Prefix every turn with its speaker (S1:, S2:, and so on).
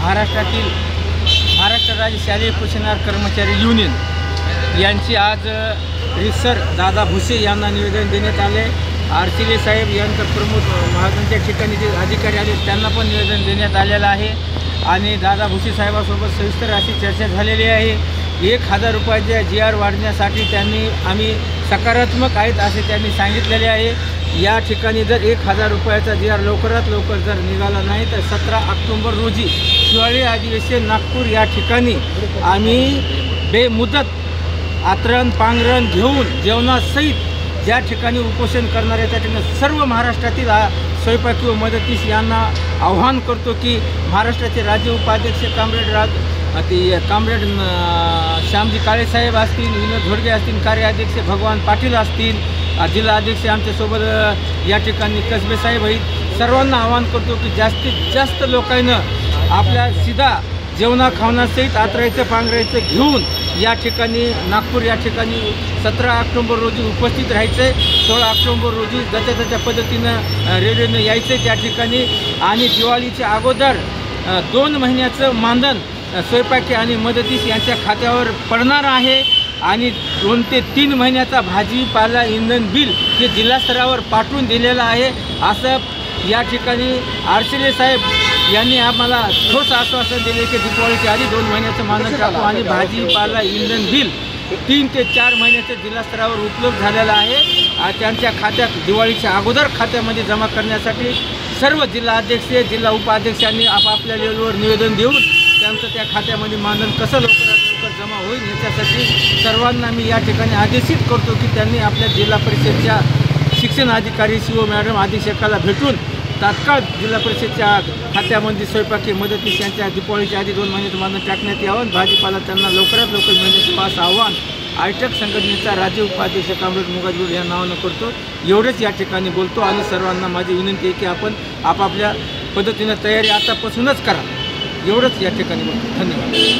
S1: महाराष्ट्रातील महाराष्ट्र राज्य शालेय पोषणार कर्मचारी युनियन यांची आज रिसर दादा भुसे यांना निवेदन देण्यात आले। आरसिले साहेब यांचं प्रमुख महाजनच्या ठिकाणी जे अधिकारी आले त्यांना पण निवेदन देण्यात आलेलं आहे आणि दादा भुसे साहेबांसोबत सविस्तर अशी चर्चा झालेली आहे। 1000 रुपयाच्या GR वाढण्यासाठी आम्ही सकारात्मक आहेत असे त्यांनी सांगितलेले आहे। या ठिकाणी जर 1000 रुपयाचा GR लवकरात लवकर जर निघाला नाही तर 17 ऑक्टोबर रोजी हिवाळी अधिवेशन नागपूर या ठिकाणी आम्ही बेमुदत आतरण पांघरण घेऊन जेवणासहित ज्या ठिकाणी उपोषण करणारे त्या ठिकाणी सर्व महाराष्ट्रातील स्वयंपाकी व मदतीस यांना आव्हान करतो की महाराष्ट्राचे राज्य उपाध्यक्ष कामरेड श्यामजी काळेसाहेब असतील, विनोद झोडगे असतील, कार्याध्यक्ष भगवान पाटील असतील, जिल्हा अध्यक्ष आमच्यासोबत या ठिकाणी कसबे साहेब आहेत, सर्वांना आवाहन करतो की जास्तीत जास्त लोकांना आपल्या सीधा जेवणा खावणासहित आतरायचं पांघरायचं घेऊन या ठिकाणी नागपूर या ठिकाणी 17 ऑक्टोबर रोजी उपस्थित राहायचं आहे। 16 ऑक्टोबर रोजी त्याच्या पद्धतीनं रेल्वेनं यायचं आहे त्या ठिकाणी आणि दिवाळीच्या अगोदर 2 महिन्याचं मानधन स्वयंपाकी आणि मदतीस यांच्या खात्यावर पडणार आहे आणि 2 ते 3 महिन्याचा भाजीपाला इंधन बिल हे जिल्हास्तरावर पाठवून दिलेलं आहे असं या ठिकाणी आरसिले साहेब यांनी आम्हाला ठोस आश्वासन दिले की दिवाळीच्या आधी 2 महिन्याचं मानधन टाकू आणि भाजीपाला इंधन बिल 3 ते 4 महिन्याचं जिल्हास्तरावर उपलब्ध झालेलं आहे। त्यांच्या खात्यात दिवाळीच्या अगोदर खात्यामध्ये जमा करण्यासाठी सर्व जिल्हाध्यक्ष जिल्हा उपाध्यक्षांनी आपापल्या लेवलवर निवेदन देऊन त्यांचं त्या खात्यामध्ये मानधन कसं लवकरात लवकर जमा होईल याच्यासाठी सर्वांना मी या ठिकाणी आदेशित करतो की त्यांनी आपल्या जिल्हा परिषदच्या शिक्षण अधिकारी CO मॅडम अधीक्षकाला भेटून तात्काळ जिल्हा परिषदच्या खात्यामध्ये स्वयंपाकी मदतीस यांच्या दिवाळीच्या आधी 2 महिन्याचं मानधन टाकण्यात यावं, भाजीपाला त्यांना लवकरात लवकर मिळण्याचं असं आव्हान आयटक संघटनेचा राज्य उपाध्यक्ष कामरेड मुगाजूर या नावानं करतो। एवढेच या ठिकाणी बोलतो आणि सर्वांना माझी विनंती आहे की आपण आपापल्या पद्धतीनं तयारी आतापासूनच करा। एवढंच या ठिकाणी बोलतो। धन्यवाद।